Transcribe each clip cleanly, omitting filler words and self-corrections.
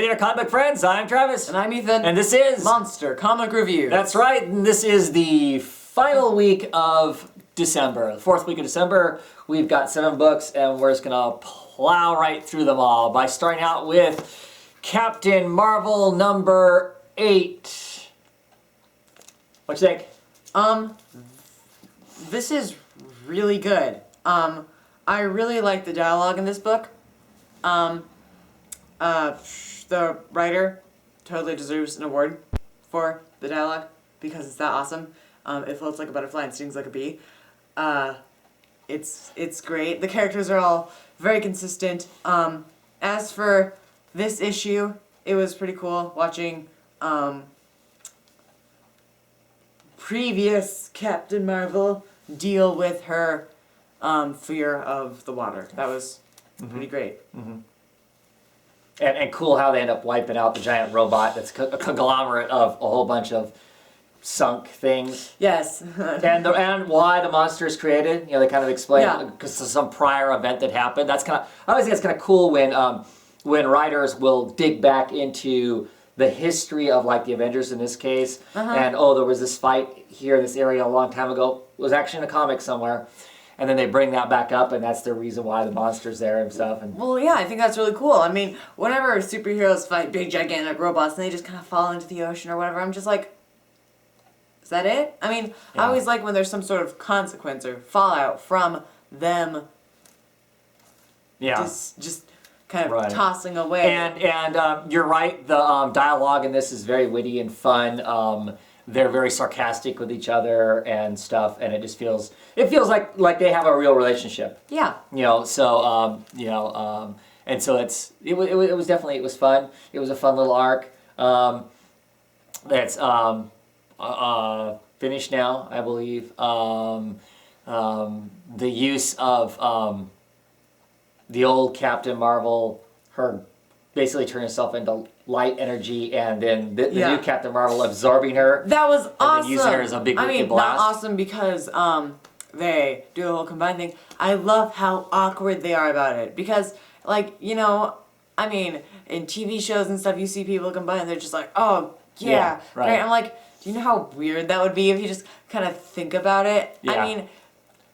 Hey there, comic book friends. I'm Travis. And I'm Ethan. And this is Monster Comic Review. That's right. And this is the final week of December. The fourth week of December. We've got 7 books, and we're just going to plow right through them all by starting out with Captain Marvel number 8. What you think? This is really good. I really like the dialogue in this book. The writer totally deserves an award for the dialogue because it's that awesome. It floats like a butterfly and stings like a bee. It's great. The characters are all very consistent. As for this issue, it was pretty cool watching previous Captain Marvel deal with her fear of the water. That was pretty great. And cool how they end up wiping out the giant robot that's a conglomerate of a whole bunch of sunk things. Yes. and why the monster is created. You know, they kind of explain because of some prior event that happened. That's kind of, I always think it's kind of cool when writers will dig back into the history of like the Avengers in this case, and there was this fight here in this area a long time ago. It was actually in a comic somewhere. And then they bring that back up, and that's the reason why the monster's there and stuff. And well, yeah, I think that's really cool. I mean, whenever superheroes fight big, gigantic robots and they just kind of fall into the ocean or whatever, I'm just like, is that it? I mean, I always like when there's some sort of consequence or fallout from them just kind of tossing away. And you're right, the dialogue in this is very witty and fun. They're very sarcastic with each other and stuff, and it just feels like they have a real relationship. Yeah. You know, so and so it was fun. It was a fun little arc. That's finished now, I believe. The use of the old Captain Marvel, her basically turning herself into light energy, and then the new Captain Marvel absorbing her. That was awesome. And using her as a big blast. Not awesome because they do the whole combined thing. I love how awkward they are about it because, like, you know, I mean, in TV shows and stuff, you see people combine, they're just like, oh yeah, right. I'm like, do you know how weird that would be if you just kind of think about it? Yeah. I mean,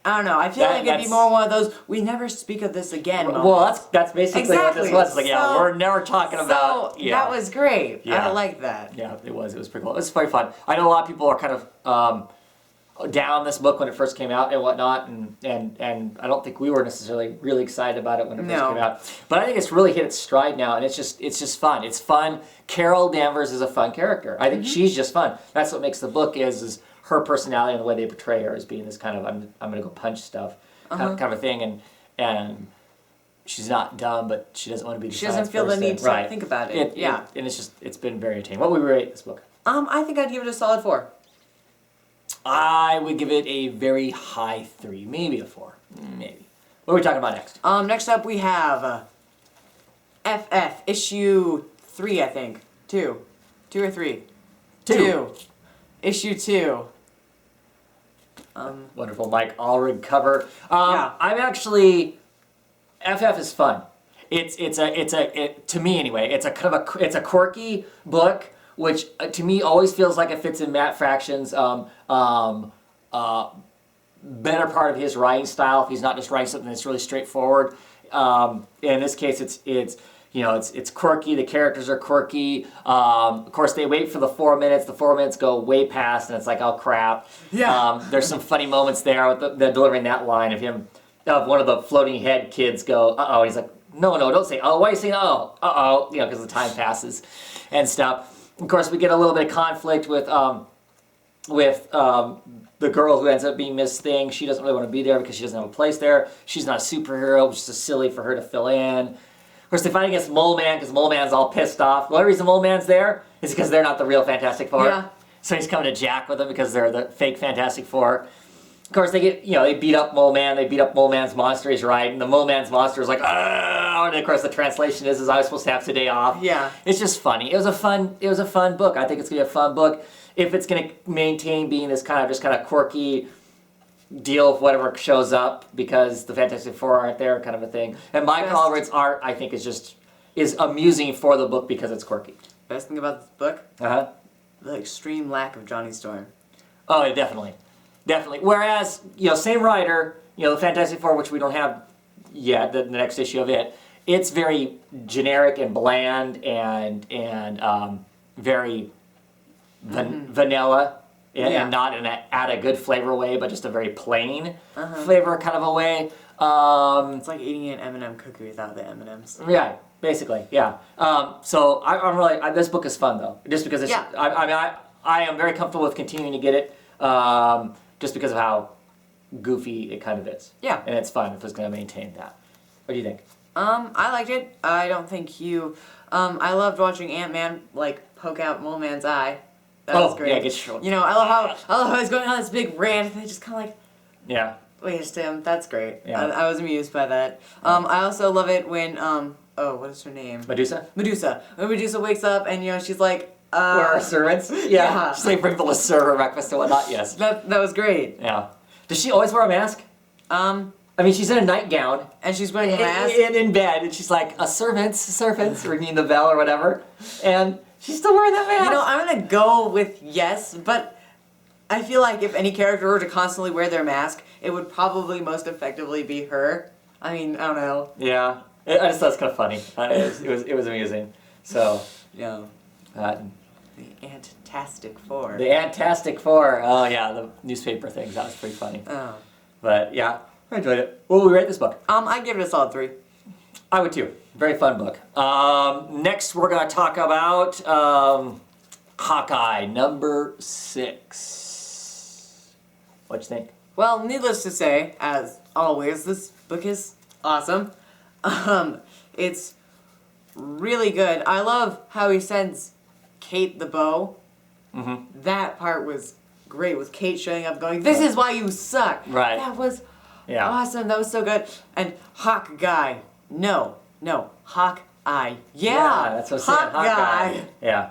I don't know. I feel like it'd be more one of those, we never speak of this again moments. Well, that's basically what this was. Like, we're never talking about... that was great. Yeah. I like that. Yeah, it was. It was pretty cool. It was very fun. I know a lot of people are kind of down this book when it first came out and whatnot, and I don't think we were necessarily really excited about it when it first came out. But I think it's really hit its stride now, and it's just fun. It's fun. Carol Danvers is a fun character. I think she's just fun. That's what makes the book is her personality and the way they portray her as being this kind of I'm gonna go punch stuff kind of a thing, and she's not dumb, but she doesn't want to be. She doesn't feel the need to think about it. And it's been very entertaining. What would we rate this book? I think I'd give it a solid 4. I would give it a very high 3, maybe a 4, maybe. What are we talking about next? Next up we have FF issue 3, I think. 2 or 3. 2. Issue 2. Wonderful Mike Allred cover. I'm actually FF is fun. To me anyway. It's a kind of it's a quirky book, which to me always feels like it fits in Matt Fraction's better part of his writing style. If he's not just writing something that's really straightforward. In this case, it's quirky. The characters are quirky. Of course, they wait for the 4 minutes. The 4 minutes go way past, and it's like, oh crap. Yeah. There's some funny moments there with the delivering that line of him, of one of the floating head kids go, uh-oh. He's like, no, don't say, oh, why are you saying, oh, uh-oh, because the time passes and stuff. Of course, we get a little bit of conflict with the girl who ends up being Miss Thing. She doesn't really want to be there because she doesn't have a place there. She's not a superhero, which is just silly for her to fill in. Of course, they fight against Mole Man because Mole Man's all pissed off. The only reason Mole Man's there is because they're not the real Fantastic Four. Yeah. So he's coming to jack with them because they're the fake Fantastic Four. Of course, they get, they beat up Mole Man. They beat up Mole Man's monster. He's right, and the Mole Man's monster is like, oh, and of course the translation is I was supposed to have today off. Yeah. It's just funny. It was a fun book. I think it's gonna be a fun book if it's gonna maintain being this kind of quirky deal with whatever shows up because the Fantastic Four aren't there, kind of a thing. And Mike Allred's art, I think, is just is amusing for the book because it's quirky. Best thing about this book, Uh-huh. the extreme lack of Johnny Storm. Oh, yeah, definitely. Definitely. Whereas, same writer, the Fantastic Four, which we don't have yet, the next issue of it, it's very generic and bland and very vanilla and not in add a good flavor way, but just a very plain flavor kind of a way. It's like eating an M&M cookie without the M&Ms. Yeah, basically, yeah. So I'm really this book is fun though, just because it's. Yeah. I am very comfortable with continuing to get it, just because of how goofy it kind of is. Yeah. And it's fun if it's going to maintain that. What do you think? I liked it. I don't think you. I loved watching Ant-Man poke out Mole Man's eye. That was great. Yeah, get short. I love how he's going on this big rant and they just kind of Yeah. waged him. That's great. Yeah. I was amused by that. I also love it when what is her name? Medusa? Medusa. When Medusa wakes up and she's like. Where are servants? Yeah. Yeah. She's like bring people to serve her breakfast and whatnot. Yes. That was great. Yeah. Does she always wear a mask? I mean, she's in a nightgown. And she's wearing a mask. In bed, and she's like, servants, ringing the bell or whatever. And she's still wearing that mask. I'm gonna go with yes, but I feel like if any character were to constantly wear their mask, it would probably most effectively be her. I mean, I don't know. Yeah. I just thought it was kind of funny. It was amusing. So. Yeah. Uh, The Antastic Four. the Antastic Four. Oh, yeah, the newspaper things. That was pretty funny. Oh. But, yeah, I enjoyed it. What would we rate this book? I'd give it a solid 3. I would too. Very fun book. Next, we're going to talk about Hawkeye, number 6. What you think? Well, needless to say, as always, this book is awesome. It's really good. I love how he sends Kate the bow. Mm-hmm. That part was great, with Kate showing up going, "This is why you suck." Right. That was Yeah. awesome. That was so good. And Hawkeye. No, Hawkeye. Yeah, that's what I'm saying. Hawkeye. Yeah.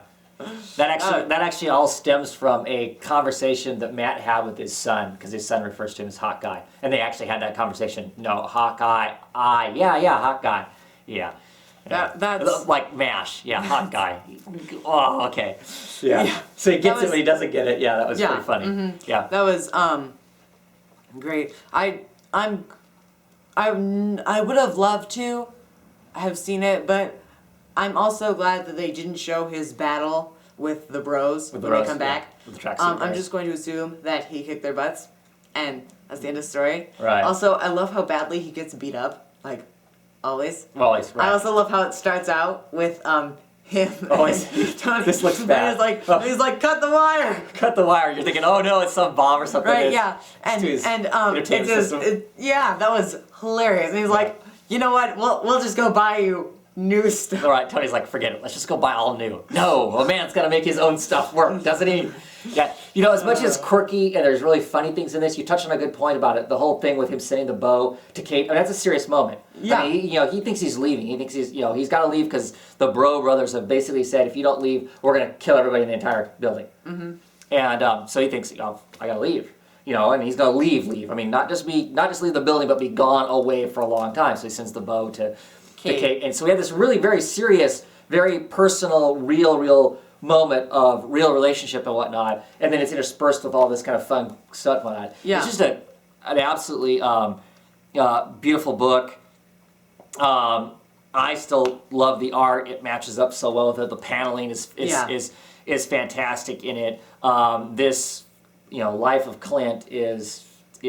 That actually all stems from a conversation that Matt had with his son, because his son refers to him as Hawkeye, and they actually had that conversation. No, Hawkeye. Hawkeye. Yeah. That's like MASH. Yeah, Hawkeye. Oh, okay. Yeah. So he gets it, but he doesn't get it. Yeah, that was pretty funny. Mm-hmm. Yeah. That was great. I would have loved to have seen it, but I'm also glad that they didn't show his battle with the bros when they come back. With the tracksuit, I'm right. just going to assume that he kicked their butts, and that's the end of the story. Right. Also, I love how badly he gets beat up, always. Always, right. I also love how it starts out with him. Always. This looks bad. He's like, cut the wire. Cut the wire. You're thinking, oh no, it's some bomb or something. Right, It's- yeah. it's to his entertainment it's system. that was hilarious. And he's like, you know what? We'll just go buy you new stuff. All right, Tony's like, forget it. Let's just go buy all new. No, a man's got to make his own stuff work, doesn't he? Yeah. As much as quirky and there's really funny things in this, you touched on a good point about it. The whole thing with him sending the bow to Kate. That's a serious moment. Yeah. I mean, he thinks he's leaving. He thinks he's got to leave because the Bro brothers have basically said, if you don't leave, we're going to kill everybody in the entire building. Mm-hmm. And so he thinks, I got to leave. And he's going to leave. I mean, not just leave the building, but be gone away for a long time. So he sends the bow to Kate. And so we had this really very serious, very personal, real moment of real relationship and whatnot. And then it's interspersed with all this kind of fun stuff and whatnot. Yeah. It's just an absolutely beautiful book. I still love the art. It matches up so well with it. The paneling is fantastic in it. This Life of Clint is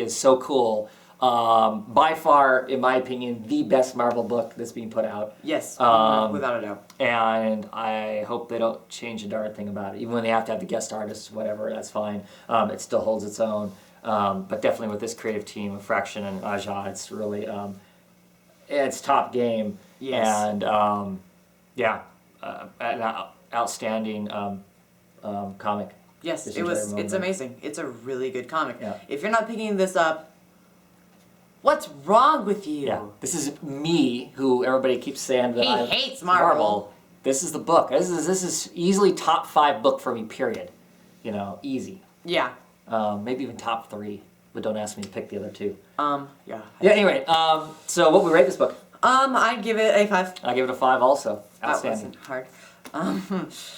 so cool. By far, in my opinion, the best Marvel book that's being put out. Yes, without a doubt. And I hope they don't change a darn thing about it. Even when they have to have the guest artists, whatever, that's fine. It still holds its own. But definitely with this creative team of Fraction and Aja, it's really it's top game. Yes. And an outstanding comic. Yes, it's amazing. It's a really good comic. Yeah. If you're not picking this up, what's wrong with you? Yeah, this is me, who everybody keeps saying that I hates Marvel. This is the book. This is easily top 5 book for me. Period. Easy. Yeah. Maybe even top 3, but don't ask me to pick the other 2. Yeah. Yeah. Anyway, so what would we rate this book? I'd give it a 5. I give it a 5 also. That Outstanding. wasn't hard.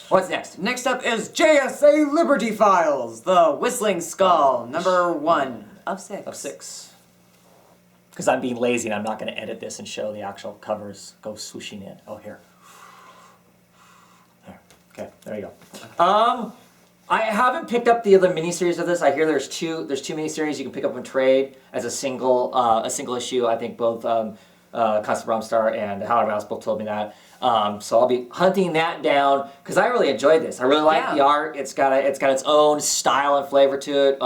What's next? Next up is JSA Liberty Files, the Whistling Skull, number 1 of 6. Of 6. Because I'm being lazy and I'm not going to edit this and show the actual covers go swooshing in. Oh, here. There. Okay, there you go. I haven't picked up the other miniseries of this. I hear there's two miniseries you can pick up and trade as a single issue. I think both Constant Bromstar and Howard Mouse both told me that. So I'll be hunting that down because I really enjoyed this. I really like the art. It's got its own style and flavor to it.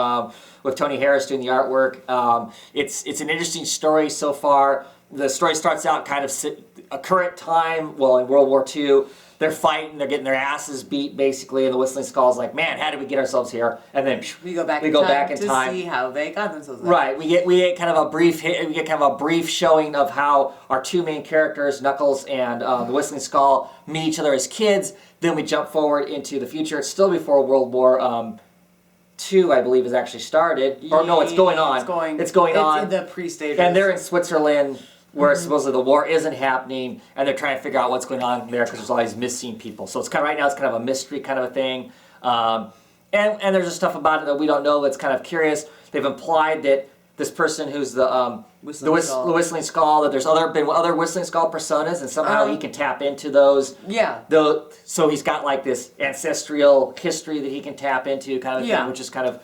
With Tony Harris doing the artwork, it's an interesting story so far. The story starts out kind of a current time. Well, in World War II, they're fighting. They're getting their asses beat basically, and the Whistling Skull's like, man, how did we get ourselves here? And then we go back in time to see how they got themselves there. Right. We get kind of a brief showing of how our two main characters, Knuckles and the Whistling Skull, meet each other as kids. Then we jump forward into the future. It's still before World War II, I believe, has actually started. Or no, it's going on. It's going on. It's in the pre-stages. And they're in Switzerland, where supposedly the war isn't happening, and they're trying to figure out what's going on there because there's all these missing people. So it's kind of right now it's kind of a mystery kind of a thing, and there's just stuff about it that we don't know that's kind of curious. They've implied that this person who's the Whistling Skull, that there's been other Whistling Skull personas, and somehow he can tap into those. Yeah. So he's got like this ancestral history that he can tap into, kind of thing, which is kind of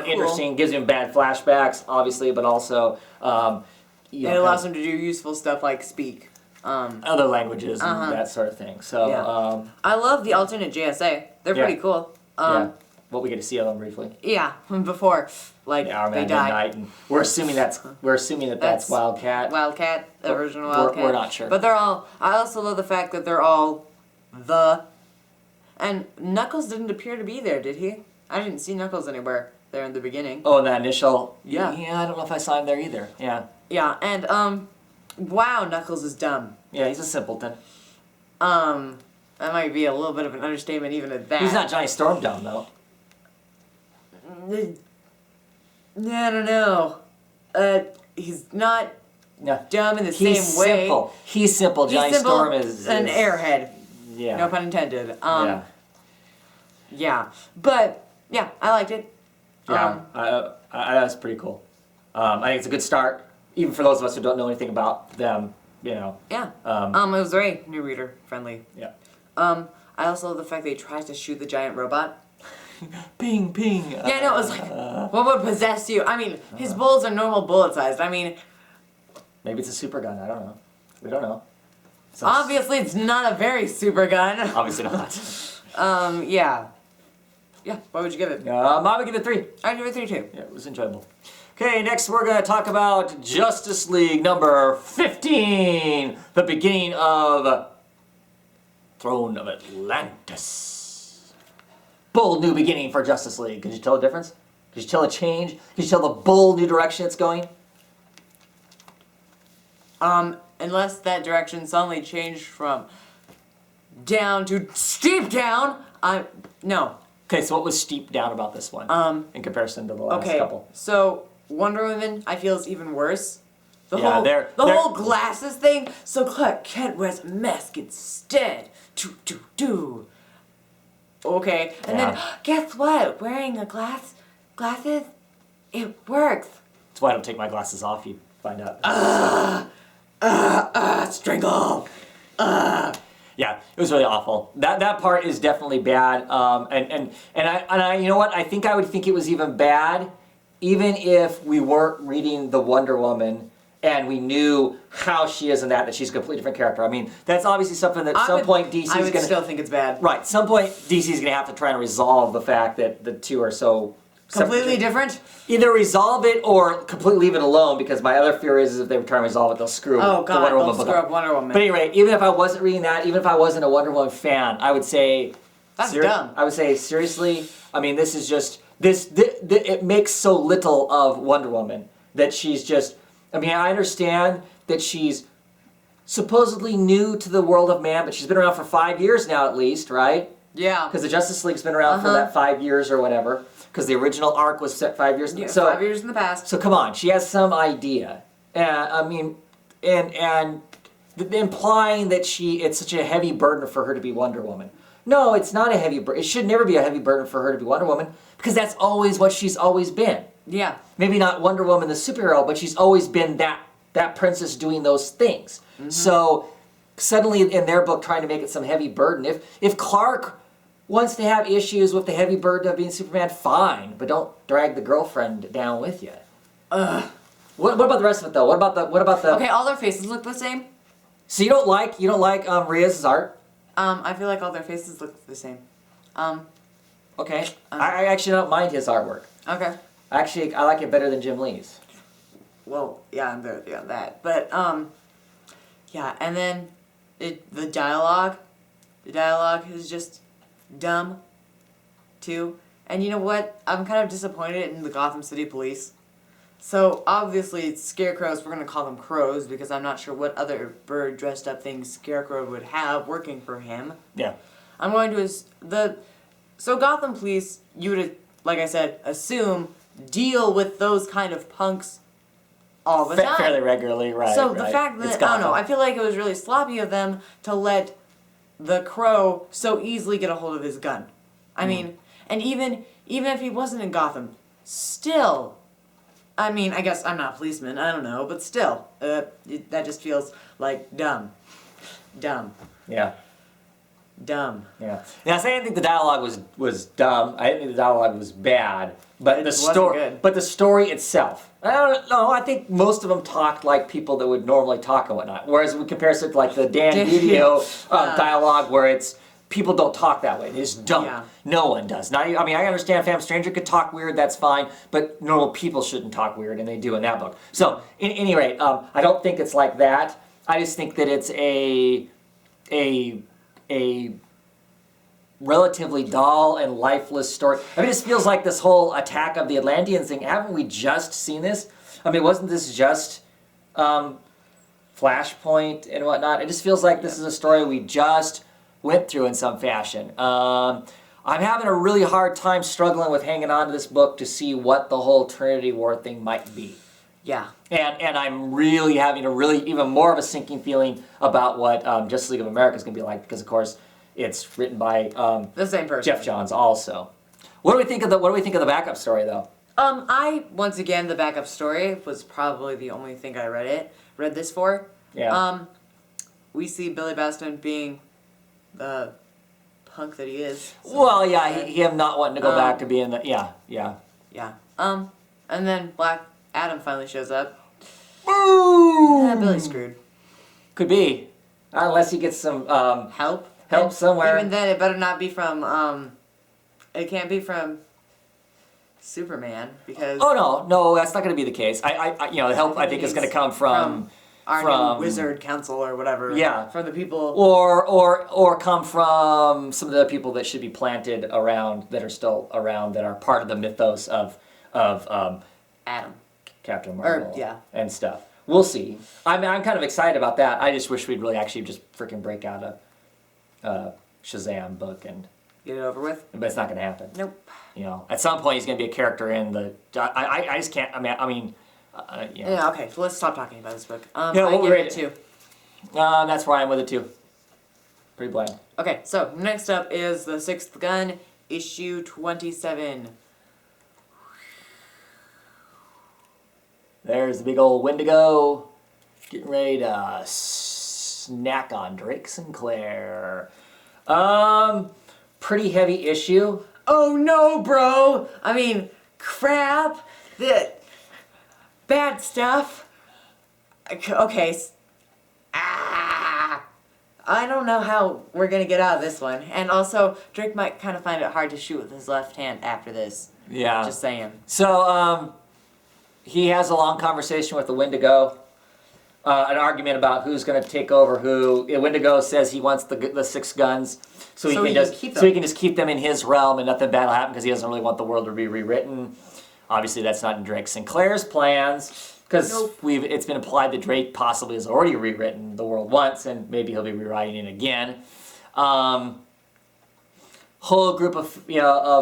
interesting. Gives him bad flashbacks, obviously, but also. It allows them to do useful stuff like speak. Other languages and that sort of thing. So I love the alternate JSA. They're pretty cool. What we get to see of them briefly. Yeah, before they died. And we're assuming that's Wildcat. Wildcat, the original Wildcat. We're not sure. But they're all. I also love the fact that they're all and Knuckles didn't appear to be there, did he? I didn't see Knuckles anywhere there in the beginning. Oh, in that initial. Yeah. Yeah, I don't know if I saw him there either. Yeah. Yeah, and wow, Knuckles is dumb. Yeah, he's a simpleton. That might be a little bit of an understatement even at that. He's not Johnny Storm dumb though. I don't know. He's not dumb in the same way. Simple. He's simple. Johnny Storm is an airhead. Yeah. No pun intended. Yeah. But yeah, I liked it. Yeah. That's pretty cool. I think it's a good start. Even for those of us who don't know anything about them, Yeah. It was very new reader friendly. Yeah. I also love the fact that he tries to shoot the giant robot. Ping, ping. Yeah, no, it was like, what would possess you? I mean, his bullets are normal bullet sized. I mean, maybe it's a super gun. I don't know. We don't know. Obviously, it's not a very super gun. Obviously not. Yeah. Yeah. What would you give it? I would give it 3. I'd give it 3 too. Yeah, it was enjoyable. Okay, next we're going to talk about Justice League number 15, the beginning of Throne of Atlantis. Bold new beginning for Justice League. Could you tell the difference? Could you tell a change? Could you tell the bold new direction it's going? Unless that direction suddenly changed from down to steep down, no. Okay, so what was steep down about this one in comparison to the last couple? So Wonder Woman, I feel, is even worse. The whole glasses thing. So Clark Kent wears a mask instead. Okay, and then guess what? Wearing glasses, it works. That's why I don't take my glasses off. You find out. Strangle. Yeah, it was really awful. That part is definitely bad. And I you know what? I think I would think it was even bad, even if we weren't reading the Wonder Woman and we knew how she is in that she's a completely different character. I mean, that's obviously something that at some point DC is going to still think it's bad. Right. At some point DC is going to have to try and resolve the fact that the two are so completely different. Either resolve it or completely leave it alone, because my other fear is if they try and resolve it, they'll screw the Wonder Woman. Screw up Wonder Woman. But anyway, even if I wasn't reading that, even if I wasn't a Wonder Woman fan, I would say that's dumb. I would say seriously. I mean, this is just it makes so little of Wonder Woman that she's just. I mean, I understand that she's supposedly new to the world of man, but she's been around for 5 years now, at least, right? Yeah. Because the Justice League's been around for that 5 years or whatever. Because the original arc was set 5 years. Yeah, so 5 years in the past. So come on, she has some idea. I mean, and implying that it's such a heavy burden for her to be Wonder Woman. No, it's not a heavy burden. It should never be a heavy burden for her to be Wonder Woman because that's always what she's always been. Yeah. Maybe not Wonder Woman the superhero, but she's always been that princess doing those things. Mm-hmm. So suddenly in their book trying to make it some heavy burden. If Clark wants to have issues with the heavy burden of being Superman, fine, but don't drag the girlfriend down with you. Ugh. What about the rest of it though? What about the? Okay, all their faces look the same. So you don't like Reyes' art? I feel like all their faces look the same. Okay. I actually don't mind his artwork. Okay. Actually, I like it better than Jim Lee's. Well, yeah, I'm there on that. But, yeah, and then the dialogue is just dumb, too. And you know what? I'm kind of disappointed in the Gotham City Police. So, obviously, it's scarecrows. We're going to call them crows because I'm not sure what other bird dressed up things Scarecrow would have working for him. Yeah. I'm going to... So, Gotham Police, you would, like I said, assume... deal with those kind of punks all the time. Fairly regularly, right. So the fact that, I don't know, I feel like it was really sloppy of them to let the Crow so easily get a hold of his gun. I mean, and even if he wasn't in Gotham, still, I mean, I guess I'm not a policeman, I don't know, but still, that just feels like dumb. Dumb. Yeah. Dumb. Yeah. Now, I didn't think the dialogue was dumb. I didn't think the dialogue was bad. But the story, but the story itself, I don't know. I think most of them talked like people that would normally talk and whatnot. Whereas we compare it to like the Dan Video dialogue, where it's people don't talk that way. They just don't. Yeah. No one does. Now, I mean, I understand Fam Stranger could talk weird. That's fine. But normal people shouldn't talk weird, and they do in that book. So, in any rate, I don't think it's like that. I just think that it's a relatively dull and lifeless story. I mean, it just feels like this whole attack of the Atlanteans thing. Haven't we just seen this? I mean, wasn't this just Flashpoint and whatnot? It just feels like this is a story we just went through in some fashion. I'm having a really hard time struggling with hanging on to this book to see what the whole Trinity War thing might be. Yeah. And I'm really having even more of a sinking feeling about what Justice League of America is going to be like because, of course, it's written by the same person, Jeff Johns, also. What do we think of the backup story, though? Once again, the backup story was probably the only thing I read this for. Yeah. We see Billy Batson being the punk that he is. So well, yeah, him not wanting to go back to being the yeah. And then Black Adam finally shows up. Boom! Billy's screwed. Could be, unless he gets some help. Help somewhere. Even then, it better not be from, it can't be from Superman, because... Oh, no, that's not going to be the case. The help, I think, is going to come from new Wizard Council or whatever. Yeah. From the people... Or come from some of the people that should be planted around, that are still around, that are part of the mythos of Adam. Captain Marvel. Yeah. And stuff. We'll see. I'm kind of excited about that. I just wish we'd really actually just freaking break out a Shazam book and get it over with. But it's not going to happen. Nope. At some point he's going to be a character in the. I just can't. Yeah. Okay. So let's stop talking about this book. What we rate it 2. That's where I am with it too. Pretty bland. Okay. So next up is The Sixth Gun, issue 27. There's the big old Windigo, getting ready to snack on Drake Sinclair. Pretty heavy issue. Oh no, bro! I mean, crap. Bad stuff. Okay. I don't know how we're gonna get out of this one. And also, Drake might kind of find it hard to shoot with his left hand after this. Yeah. Just saying. So, he has a long conversation with the Windigo. An argument about who's going to take over who. Windigo says he wants the 6 guns, so he can just keep them in his realm and nothing bad will happen because he doesn't really want the world to be rewritten. Obviously, that's not in Drake Sinclair's plans because it's been implied that Drake possibly has already rewritten the world once and maybe he'll be rewriting it again. Whole group of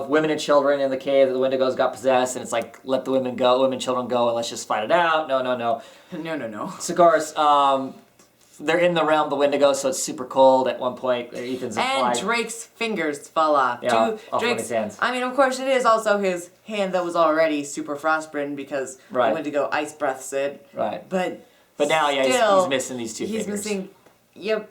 women and children in the cave that the Wendigos got possessed, and it's like, let the women and children go, and let's just fight it out. No. No. So, of course, they're in the realm of the Windigo, so it's super cold at one point. Ethan's And implied. Drake's fingers fall off. Yeah, off of his hands. I mean, of course, it is also his hand that was already super frostbitten because Right. the Windigo ice breaths it. Right. But now, yeah, still, he's missing these two he's fingers. missing. Yep.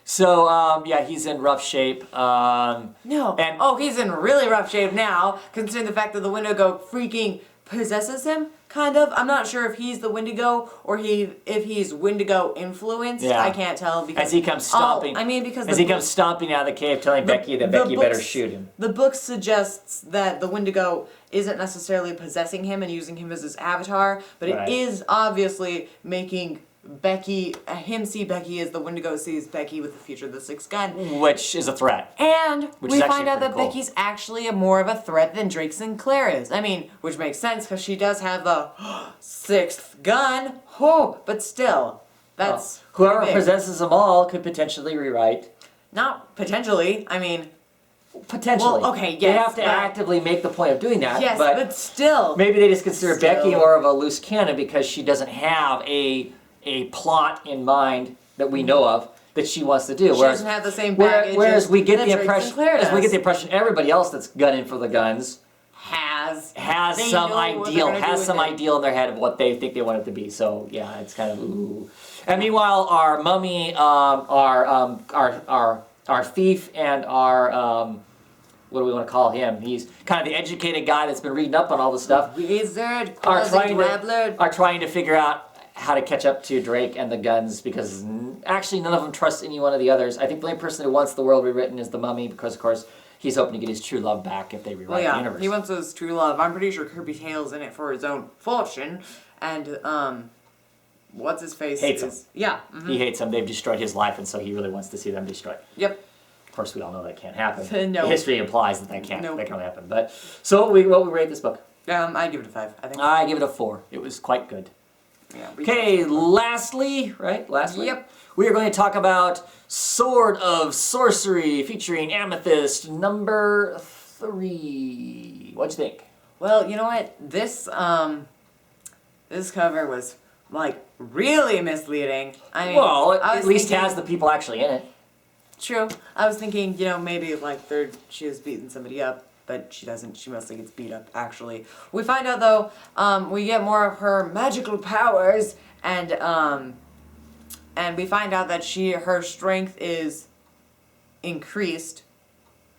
So, yeah, he's in rough shape. No. And- he's in really rough shape now, considering the fact that the Windigo freaking possesses him. Kind of. I'm not sure if he's the Windigo or if he's Windigo influenced. Yeah. I can't tell because As he comes stomping. because As he comes stomping out of the cave, telling Becky that Becky better shoot him. The book suggests that the Windigo isn't necessarily possessing him and using him as his avatar, but Right. it is obviously making him see Becky as the Windigo sees Becky with the future of the Sixth Gun. Which is a threat. And Which we is actually find out pretty that cool. Becky's actually more of a threat than Drake Sinclair is. I mean, which makes sense because she does have the sixth gun. Oh, but still, that's Whoever pretty big. possesses them all could potentially rewrite. Not potentially. I mean, Potentially. Well, okay, They yes, have to but- actively make the point of doing that. yes, but still. maybe they just consider Still. Becky more of a loose cannon because she doesn't have a plot in mind that we know of that she wants to do. She doesn't have the same baggage Whereas as- we get that the Drake impression, Sinclair as we get does. the impression, everybody else that's gunning for the guns has has They some know what they're ideal, gonna do has with some it. ideal in their head of what they think they want it to be. So yeah, it's kind of ooh. And meanwhile, our mummy, our thief, and our what do we want to call him? He's kind of the educated guy that's been reading up on all the stuff. wizard, Are quasi-dabbler. trying to figure out how to catch up to Drake and the guns because actually none of them trust any one of the others. I think the only person who wants the world rewritten is the mummy because of course he's hoping to get his true love back if they rewrite Well, the yeah, universe. he wants his true love. I'm pretty sure Kirby Hale's in it for his own fortune, and what's his face? Hates him. Yeah. He hates them. They've destroyed his life, and so he really wants to see them destroyed. Yep. Of course, we all know that can't happen. No. History implies that can't. No. That can't happen. But so what we rate this book? I give it a 5. I think. I give it a 4. It was quite good. Yeah. Okay, lastly, Yep. we are going to talk about Sword of Sorcery featuring Amethyst number 3. What'd you think? Well, you know what? This cover was like really misleading. I mean, Well, it I at was least thinking- has the people actually in it. True. I was thinking, maybe like she was beating somebody up, but she doesn't. She mostly gets beat up, actually. We find out, though, we get more of her magical powers, and we find out that her strength is increased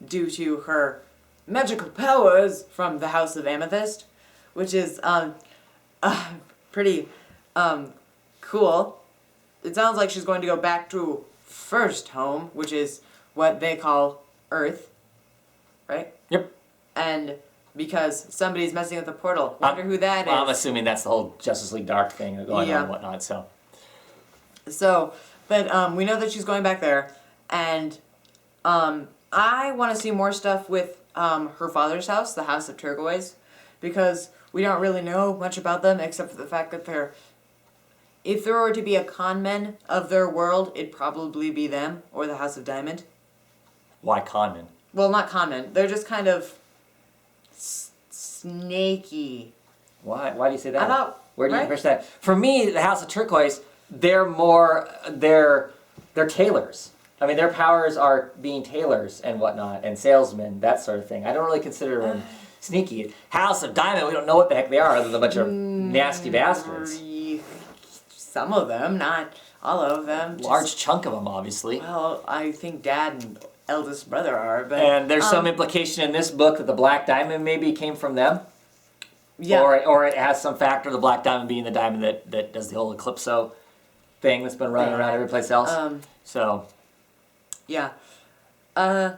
due to her magical powers from the House of Amethyst, which is pretty cool. It sounds like she's going to go back to first home, which is what they call Earth, right? Yep. And because somebody's messing with the portal. Wonder who that is. I'm assuming that's the whole Justice League Dark thing going on Yeah. and whatnot. So, but we know that she's going back there, and I want to see more stuff with her father's house, the House of Turquoise, because we don't really know much about them except for the fact that if there were to be a conman of their world, it'd probably be them or the House of Diamond. Why conman? Well, not conman. They're just kind of snaky. Why do you say that? I thought. Where do you right? push that? For me, the House of Turquoise, they're tailors. I mean, their powers are being tailors and whatnot, and salesmen, that sort of thing. I don't really consider them sneaky. House of Diamond, we don't know what the heck they are other than a bunch of nasty bastards. Some of them, not all of them. Large chunk of them, obviously. Well, I think Dad and eldest brother are, but And there's some implication in this book that the Black Diamond maybe came from them. yeah, Or it has some factor of the Black Diamond being the diamond that does the whole Eclipso thing that's been running around every place else. So, yeah. I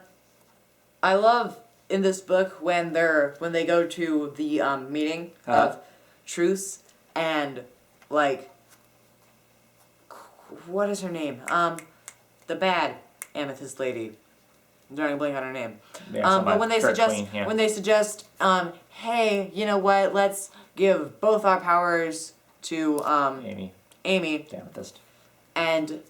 love in this book when they go to the meeting of truce and like what is her name? The bad amethyst lady. I'm drawing a blank on her name. Yeah, But when they Kurt suggest, Queen, yeah. hey, you know what? Let's give both our powers to Amy, the Amethyst. and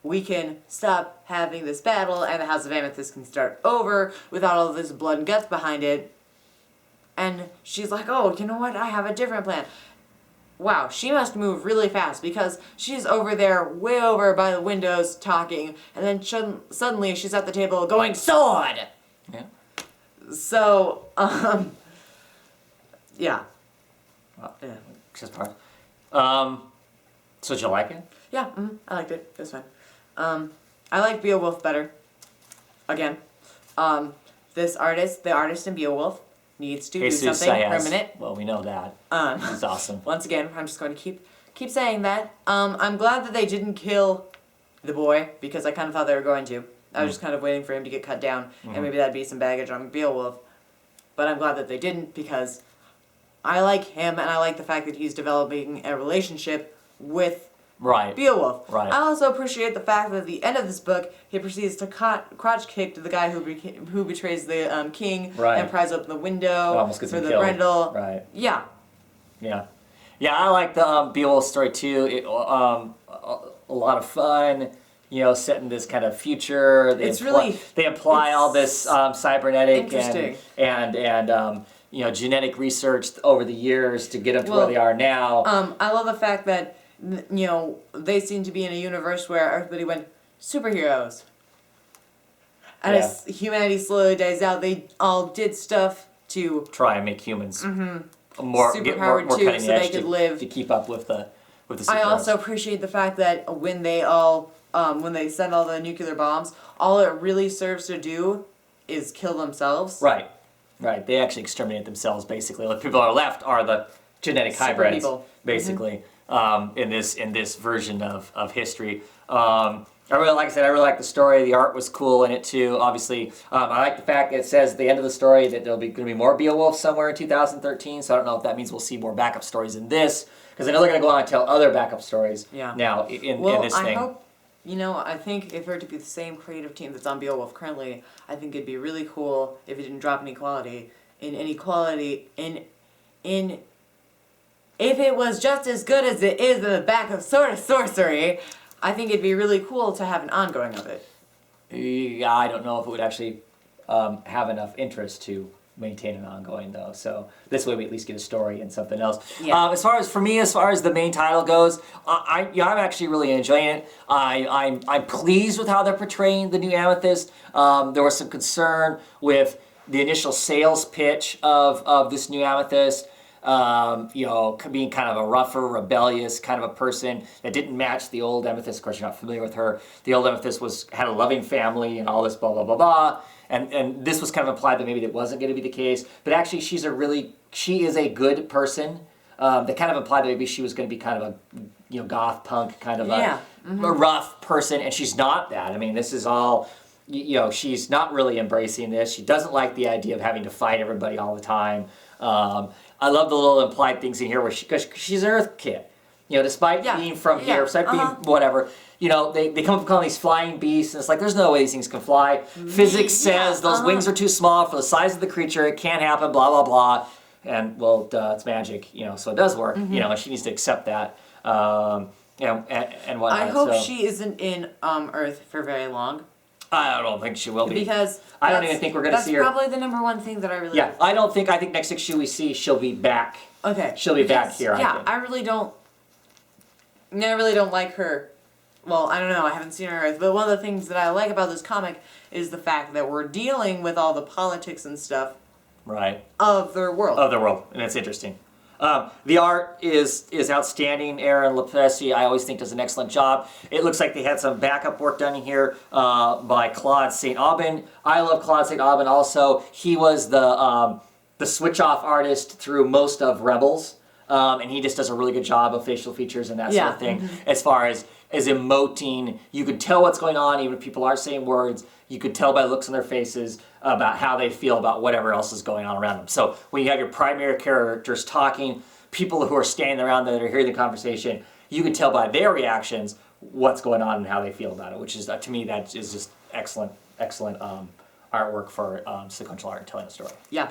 we can stop having this battle, and the House of Amethyst can start over without all this blood and guts behind it. And she's like, oh, you know what? I have a different plan. wow, she must move really fast because she's over there, way over by the windows talking, and then suddenly she's at the table going, sword! Yeah. So, yeah. Well, Yeah. just part. So did you like it? Yeah, I liked it. It was fun. I like Beowulf better. Again. The artist in Beowulf, needs to Jesus do something Sayas. permanent. Well, we know that. He's awesome. Once again, I'm just going to keep saying that. I'm glad that they didn't kill the boy, because I kind of thought they were going to. I was just kind of waiting for him to get cut down, and maybe that'd be some baggage on Beowulf. But I'm glad that they didn't, because I like him, and I like the fact that he's developing a relationship with Right. Beowulf. Right. I also appreciate the fact that at the end of this book, he proceeds to crotch kick to the guy who betrays the king Right. and pries open the window Almost gets for him the killed. Grendel. Right. Yeah. Yeah. Yeah, I like the Beowulf story too. A lot of fun. Set in this kind of future. They imply all this cybernetic and genetic research over the years to get them to where they are now. I love the fact that they seem to be in a universe where everybody went superheroes. And as humanity slowly dies out, they all did stuff to try and make humans more superpowered more too, cutting so they edge could live. to keep up with the superheroes. I also appreciate the fact that when they send all the nuclear bombs, all it really serves to do is kill themselves. Right. They actually exterminate themselves basically. The people that are left are the genetic Super hybrids, people. basically. In this version of history. I really like the story. The art was cool in it too. Obviously, I like the fact that it says at the end of the story that there'll be going to be more Beowulf somewhere in 2013. So I don't know if that means we'll see more backup stories in this, because I know they're going to go on and tell other backup stories. Yeah. Now in this thing. I hope. I think if it were to be the same creative team that's on Beowulf currently, I think it'd be really cool if it didn't drop any quality. If it was just as good as it is in the back of Sorcery, I think it'd be really cool to have an ongoing of it. Yeah, I don't know if it would actually have enough interest to maintain an ongoing though. So this way we at least get a story and something else. Yeah. As far as the main title goes, I'm actually really enjoying it. I'm pleased with how they're portraying the new Amethyst. There was some concern with the initial sales pitch of this new Amethyst. Being kind of a rougher, rebellious kind of a person that didn't match the old Amethyst. Of course, you're not familiar with her. The old Amethyst had a loving family and all this blah, blah, blah, blah. And this was kind of implied that maybe that wasn't going to be the case. But actually, she is a good person. They kind of implied that maybe she was going to be kind of a, goth punk kind of a rough person. And she's not that. I mean, this is all, she's not really embracing this. She doesn't like the idea of having to fight everybody all the time. I love the little implied things in here because she's an Earth kid. Despite being from here, despite being whatever, they come up calling these flying beasts, and it's like, there's no way these things can fly. Physics says those wings are too small for the size of the creature. It can't happen, blah, blah, blah. And, well, duh, it's magic, so it does work, and she needs to accept that, and whatnot. I hope she isn't in Earth for very long. I don't think she will be. Because I don't even think we're going to see her. That's probably the number one thing that I really... Yeah, I think next issue we see, she'll be back. Okay. She'll be back here, I think. I really don't like her. Well, I don't know, I haven't seen her on Earth, but one of the things that I like about this comic is the fact that we're dealing with all the politics and stuff of their world. And it's interesting. The art is outstanding. Aaron Lepesi, I always think, does an excellent job. It looks like they had some backup work done here by Claude St. Aubin. I love Claude St. Aubin also. He was the switch-off artist through most of Rebels, and he just does a really good job of facial features and that sort of thing. As far as emoting, you could tell what's going on even if people aren't saying words. You could tell by looks on their faces about how they feel about whatever else is going on around them. So when you have your primary characters talking, people who are standing around that are hearing the conversation, you can tell by their reactions what's going on and how they feel about it, which is, to me, that is just excellent artwork for sequential art and telling a story. Yeah.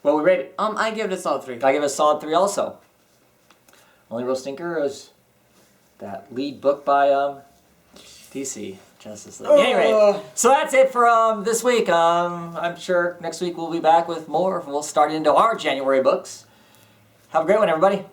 What we rate it? I give it a solid 3. I give it a solid 3 also. Only real stinker is that lead book by DC. Justice League. Anyway, so that's it for this week. I'm sure next week we'll be back with more. We'll start into our January books. Have a great one, everybody.